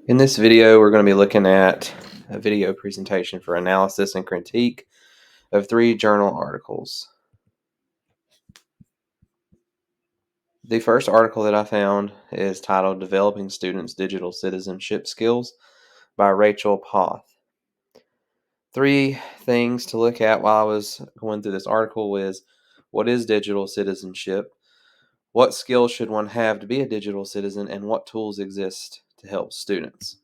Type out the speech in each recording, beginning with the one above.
In this video, we're going to be looking at a video presentation for analysis and critique of 3 journal articles. The first article that I found is titled Developing Students' Digital Citizenship Skills by Rachel Poth. 3 things to look at while I was going through this article was, what is digital citizenship? What skills should one have to be a digital citizen? And what tools exist to help students?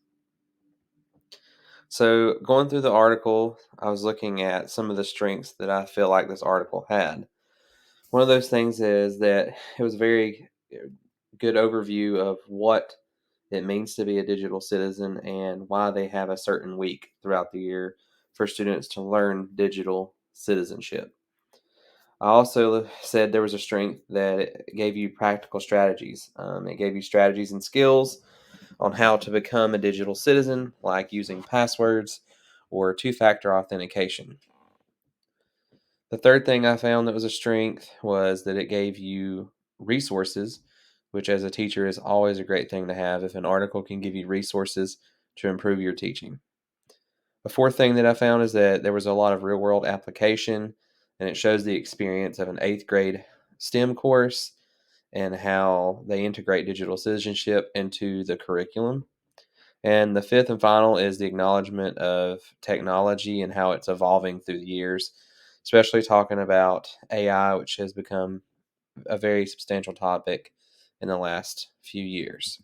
So, going through the article, I was looking at some of the strengths that I feel like this article had. One of those things is that it was a very good overview of what it means to be a digital citizen and why they have a certain week throughout the year for students to learn digital citizenship. I also said there was a strength that it gave you practical strategies. It gave you strategies and skills on how to become a digital citizen, like using passwords or two-factor authentication. The third thing I found that was a strength was that it gave you resources, which as a teacher is always a great thing to have if an article can give you resources to improve your teaching. The fourth thing that I found is that there was a lot of real-world application, and it shows the experience of an 8th grade STEM course and how they integrate digital citizenship into the curriculum. And the fifth and final is the acknowledgement of technology and how it's evolving through the years, especially talking about AI, which has become a very substantial topic in the last few years.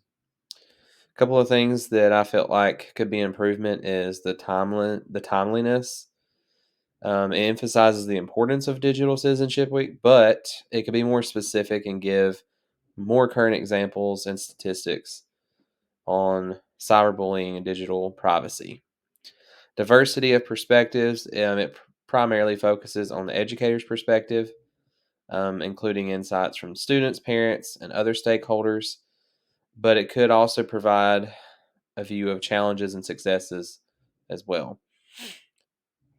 A couple of things that I felt like could be an improvement is the timeliness. It emphasizes the importance of Digital Citizenship Week, but it could be more specific and give more current examples and statistics on cyberbullying and digital privacy. Diversity of perspectives, it primarily focuses on the educator's perspective, including insights from students, parents, and other stakeholders, but it could also provide a view of challenges and successes as well.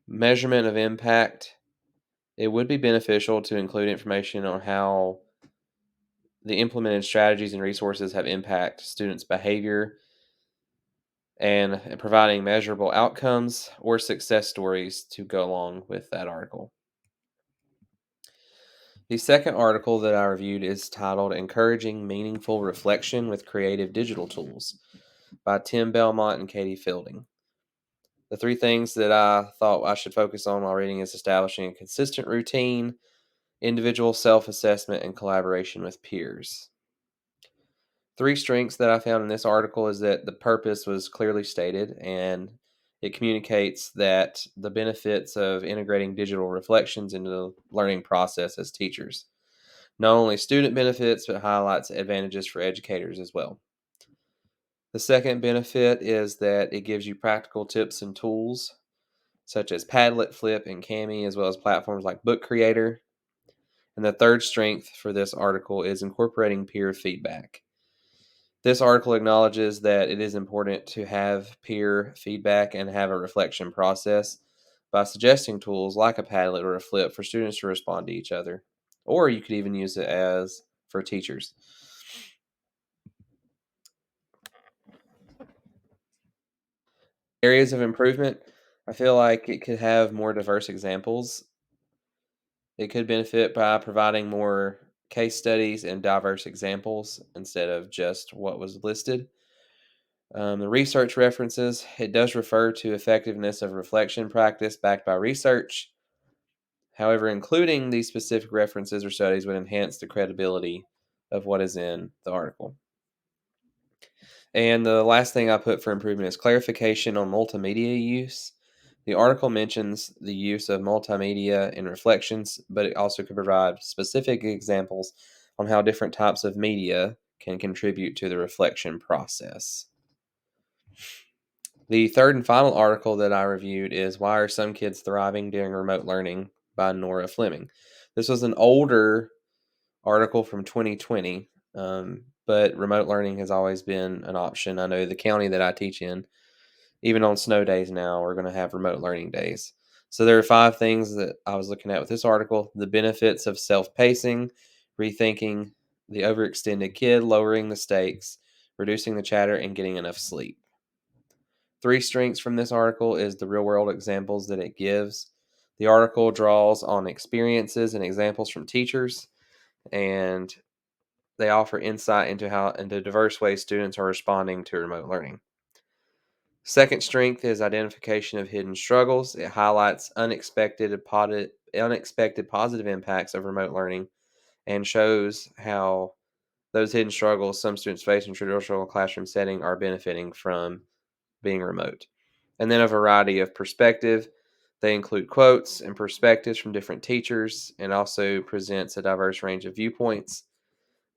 Measurement of impact, it would be beneficial to include information on how the implemented strategies and resources have impacted students' behavior and providing measurable outcomes or success stories to go along with that article. The second article that I reviewed is titled Encouraging Meaningful Reflection with Creative Digital Tools by Tim Belmont and Katie Fielding. The 3 things that I thought I should focus on while reading is establishing a consistent routine, individual self-assessment, and collaboration with peers. 3 strengths that I found in this article is that the purpose was clearly stated, and it communicates that the benefits of integrating digital reflections into the learning process as teachers. Not only student benefits, but highlights advantages for educators as well. The second benefit is that it gives you practical tips and tools, such as Padlet, Flip, and Kami, as well as platforms like Book Creator. And the third strength for this article is incorporating peer feedback. This article acknowledges that it is important to have peer feedback and have a reflection process by suggesting tools like a Padlet or a Flip for students to respond to each other. Or you could even use it as for teachers. Areas of improvement, I feel like it could have more diverse examples. It could benefit by providing more case studies and diverse examples instead of just what was listed. The research references, it does refer to effectiveness of reflection practice backed by research. However, including these specific references or studies would enhance the credibility of what is in the article. And the last thing I put for improvement is clarification on multimedia use. The article mentions the use of multimedia in reflections, but it also could provide specific examples on how different types of media can contribute to the reflection process. The third and final article that I reviewed is Why Are Some Kids Thriving During Remote Learning by Nora Fleming. This was an older article from 2020, but remote learning has always been an option. I know the county that I teach in, even on snow days now, we're going to have remote learning days. So there are 5 things that I was looking at with this article: the benefits of self-pacing, rethinking the overextended kid, lowering the stakes, reducing the chatter, and getting enough sleep. Three strengths from this article is the real world examples that it gives. The article draws on experiences and examples from teachers, and they offer insight into diverse ways students are responding to remote learning. Second strength is identification of hidden struggles. It highlights unexpected positive impacts of remote learning and shows how those hidden struggles some students face in traditional classroom setting are benefiting from being remote. And then a variety of perspective. They include quotes and perspectives from different teachers and also presents a diverse range of viewpoints,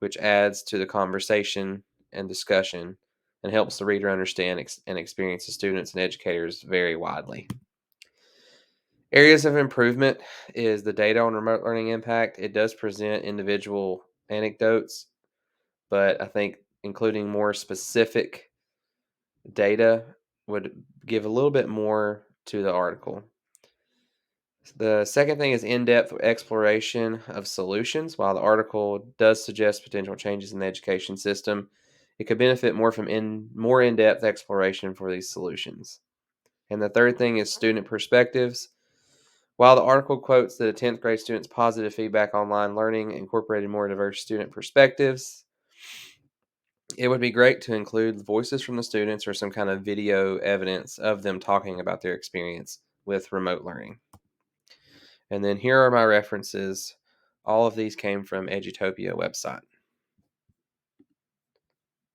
which adds to the conversation and discussion and helps the reader understand and experience the students and educators very widely. Areas of improvement is the data on remote learning impact. It does present individual anecdotes, but I think including more specific data would give a little bit more to the article. The second thing is in-depth exploration of solutions. While the article does suggest potential changes in the education system, it could benefit more from more in-depth exploration for these solutions. And the third thing is student perspectives. While the article quotes that a 10th grade student's positive feedback online learning incorporated more diverse student perspectives, it would be great to include voices from the students or some kind of video evidence of them talking about their experience with remote learning. And then here are my references. All of these came from Edutopia website.